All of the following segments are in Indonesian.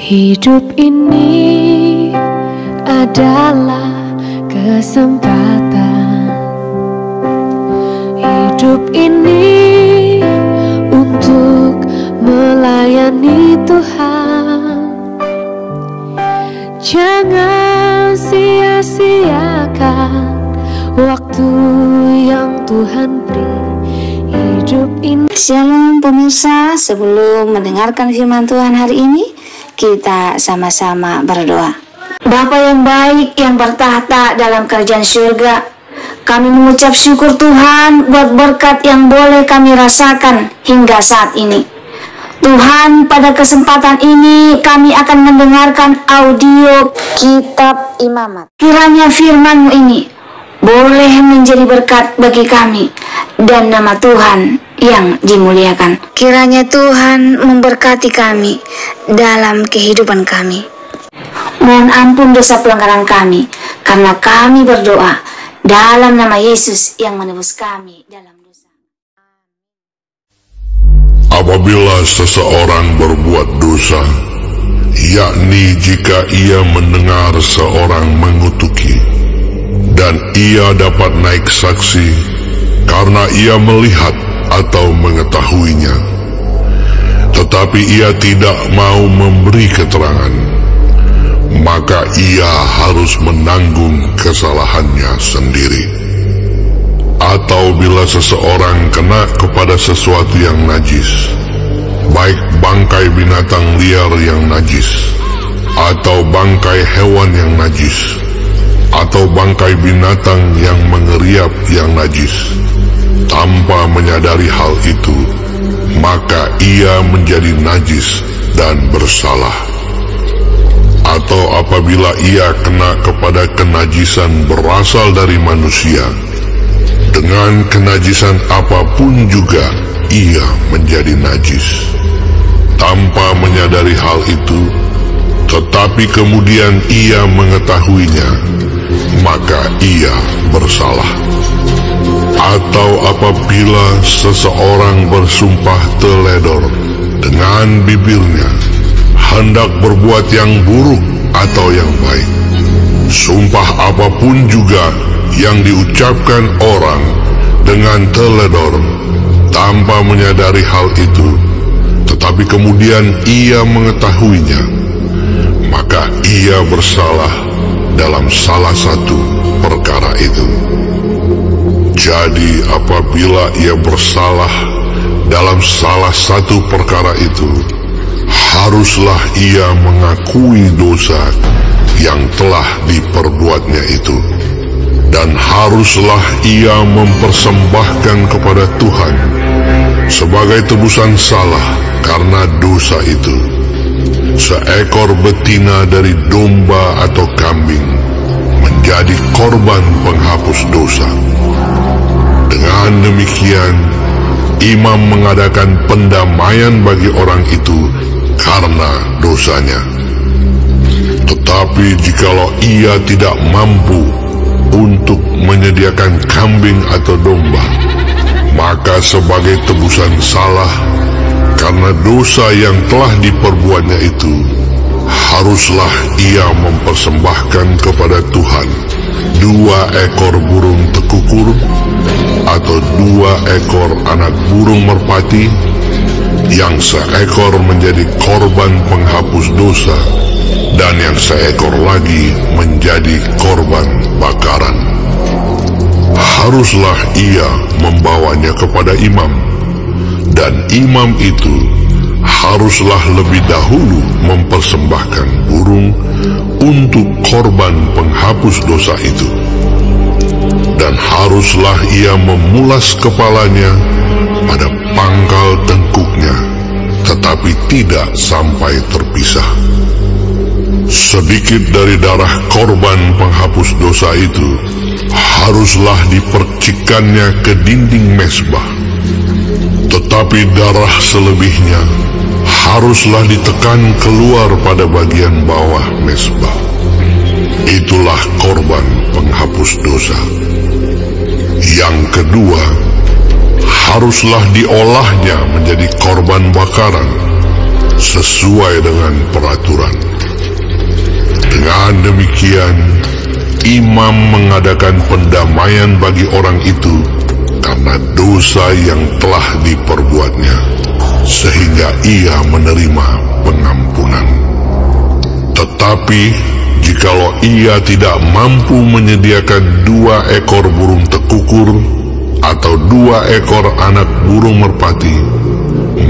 Hidup ini adalah kesempatan. Hidup ini untuk melayani Tuhan. Jangan sia-siakan waktu yang Tuhan beri. Hidup ini. Shalom pemirsa, sebelum mendengarkan firman Tuhan hari ini, kita sama-sama berdoa. Bapa yang baik yang bertahta dalam kerajaan surga, kami mengucap syukur Tuhan buat berkat yang boleh kami rasakan hingga saat ini. Tuhan, pada kesempatan ini kami akan mendengarkan audio Kitab Imamat. Kiranya firman-Mu ini boleh menjadi berkat bagi kami dan nama Tuhan yang dimuliakan. Kiranya Tuhan memberkati kami dalam kehidupan kami. Mohon ampun dosa pelanggaran kami, karena kami berdoa dalam nama Yesus yang menebus kami dalam dosa. Apabila seseorang berbuat dosa, yakni jika ia mendengar seorang mengutuki, dan ia dapat naik saksi karena ia melihat atau mengetahuinya, tetapi ia tidak mau memberi keterangan, maka ia harus menanggung kesalahannya sendiri. Atau bila seseorang kena kepada sesuatu yang najis, baik bangkai binatang liar yang najis, atau bangkai hewan yang najis, atau bangkai binatang yang mengeriap yang najis, tanpa menyadari hal itu, maka ia menjadi najis dan bersalah. Atau apabila ia kena kepada kenajisan berasal dari manusia, dengan kenajisan apapun juga ia menjadi najis, tanpa menyadari hal itu, tetapi kemudian ia mengetahuinya, maka ia bersalah. Atau apabila seseorang bersumpah teledor dengan bibirnya, hendak berbuat yang buruk atau yang baik, sumpah apapun juga yang diucapkan orang dengan teledor tanpa menyadari hal itu, tetapi kemudian ia mengetahuinya, maka ia bersalah dalam salah satu perkara itu. Jadi apabila ia bersalah dalam salah satu perkara itu, haruslah ia mengakui dosa yang telah diperbuatnya itu, dan haruslah ia mempersembahkan kepada Tuhan sebagai tebusan salah karena dosa itu seekor betina dari domba atau kambing menjadi korban penghapus dosa. Dengan demikian, imam mengadakan pendamaian bagi orang itu karena dosanya. Tetapi jikalau ia tidak mampu untuk menyediakan kambing atau domba, maka sebagai tebusan salah karena dosa yang telah diperbuatnya itu, haruslah ia mempersembahkan kepada Tuhan 2 ekor burung tekukur atau 2 ekor anak burung merpati, yang seekor menjadi korban penghapus dosa dan yang seekor lagi menjadi korban bakaran. Haruslah ia membawanya kepada imam, dan imam itu haruslah lebih dahulu mempersembahkan burung untuk korban penghapus dosa itu, dan haruslah ia memulas kepalanya pada pangkal tengkuknya, tetapi tidak sampai terpisah. Sedikit dari darah korban penghapus dosa itu haruslah dipercikkannya ke dinding mezbah, tetapi darah selebihnya haruslah ditekan keluar pada bagian bawah mezbah. Itulah korban penghapus dosa. Yang kedua, haruslah diolahnya menjadi korban bakaran, sesuai dengan peraturan. Dengan demikian, imam mengadakan pendamaian bagi orang itu karena dosa yang telah diperbuatnya, sehingga ia menerima pengampunan. Tetapi jikalau ia tidak mampu menyediakan 2 ekor burung tekukur atau 2 ekor anak burung merpati,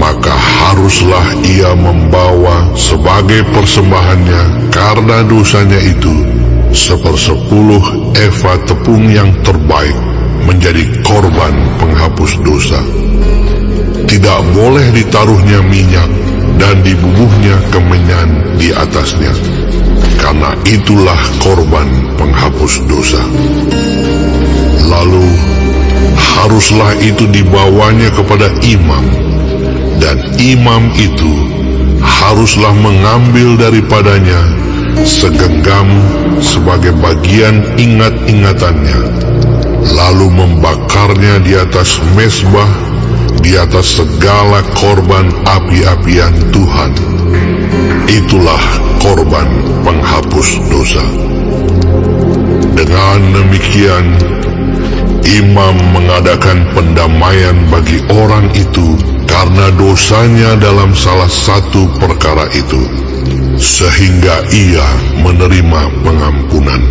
maka haruslah ia membawa sebagai persembahannya karena dosanya itu 1/10 eva tepung yang terbaik menjadi korban penghapus dosa. Tidak boleh ditaruhnya minyak dan dibubuhnya kemenyan di atasnya, karena itulah korban penghapus dosa. Lalu haruslah itu dibawanya kepada imam, dan imam itu haruslah mengambil daripadanya segenggam sebagai bagian ingat-ingatannya, lalu membakarnya di atas mezbah, di atas segala korban api-apian Tuhan. Itulah korban penghapus dosa. Dengan demikian, imam mengadakan pendamaian bagi orang itu karena dosanya dalam salah satu perkara itu, sehingga ia menerima pengampunan.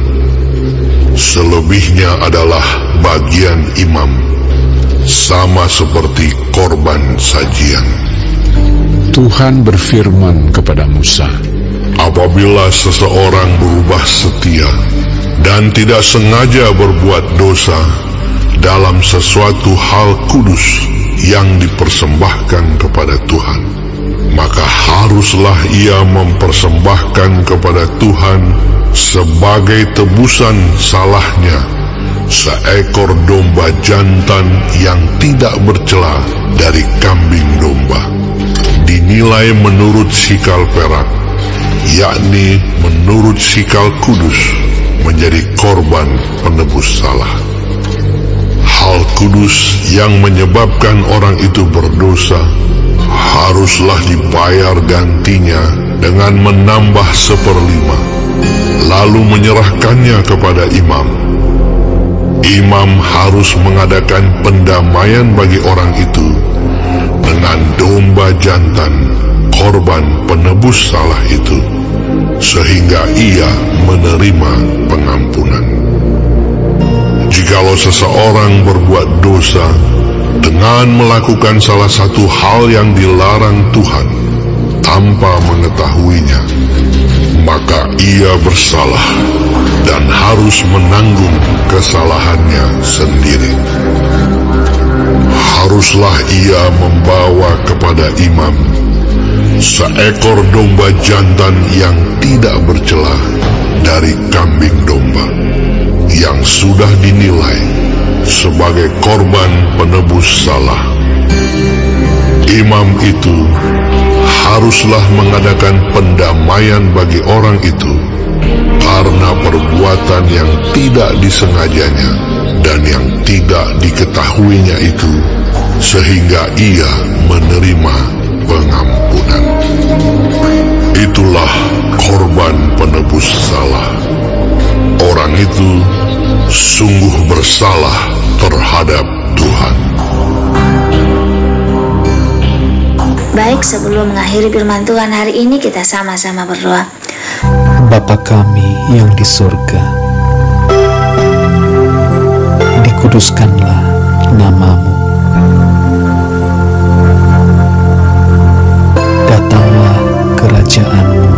Selebihnya adalah bagian imam, sama seperti korban sajian. Tuhan berfirman kepada Musa, apabila seseorang berubah setia dan tidak sengaja berbuat dosa dalam sesuatu hal kudus yang dipersembahkan kepada Tuhan, maka haruslah ia mempersembahkan kepada Tuhan sebagai tebusan salahnya seekor domba jantan yang tidak bercela dari kambing domba, dinilai menurut sikal perak, yakni menurut sikal kudus, menjadi korban penebus salah. Hal kudus yang menyebabkan orang itu berdosa haruslah dibayar gantinya dengan menambah 1/5, lalu menyerahkannya kepada imam. Imam harus mengadakan pendamaian bagi orang itu dengan domba jantan, korban penebus salah itu, sehingga ia menerima pengampunan. Jikalau seseorang berbuat dosa dengan melakukan salah satu hal yang dilarang Tuhan tanpa mengetahuinya, maka ia bersalah dan harus menanggung kesalahannya sendiri. Haruslah ia membawa kepada imam seekor domba jantan yang tidak bercela dari kambing domba, yang sudah dinilai sebagai korban penebus salah. Imam itu haruslah mengadakan pendamaian bagi orang itu karena perbuatan yang tidak disengajanya dan yang tidak diketahuinya itu, sehingga ia menerima pengampunan. Itulah korban penebus salah. Orang itu sungguh bersalah terhadap Tuhan. Baik, sebelum mengakhiri firman Tuhan hari ini, kita sama-sama berdoa. Bapa kami yang di surga, dikuduskanlah nama-Mu. Datanglah kerajaan-Mu.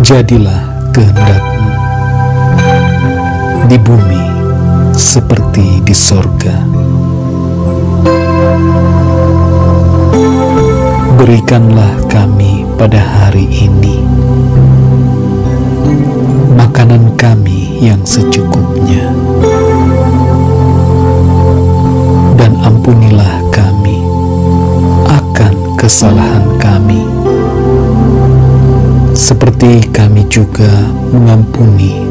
Jadilah kehendak-Mu di bumi seperti di sorga. Berikanlah kami pada hari ini makanan kami yang secukupnya, dan ampunilah kami akan kesalahan kami, seperti kami juga mengampuni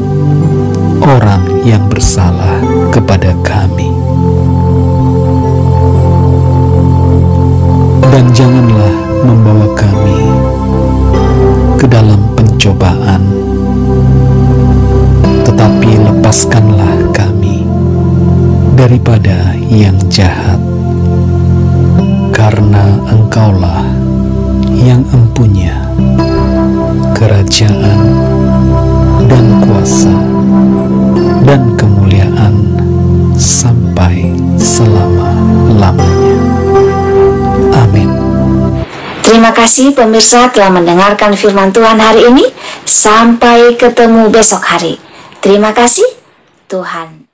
orang yang bersalah kepada kami. dan janganlah membawa kami ke dalam pencobaan, tetapi lepaskanlah kami daripada yang jahat, karena Engkaulah yang empunya kerajaan dan kuasa dan kemuliaan sampai selama-lamanya. Amin. Terima kasih pemirsa telah mendengarkan firman Tuhan hari ini. Sampai ketemu besok hari. Terima kasih. Tuhan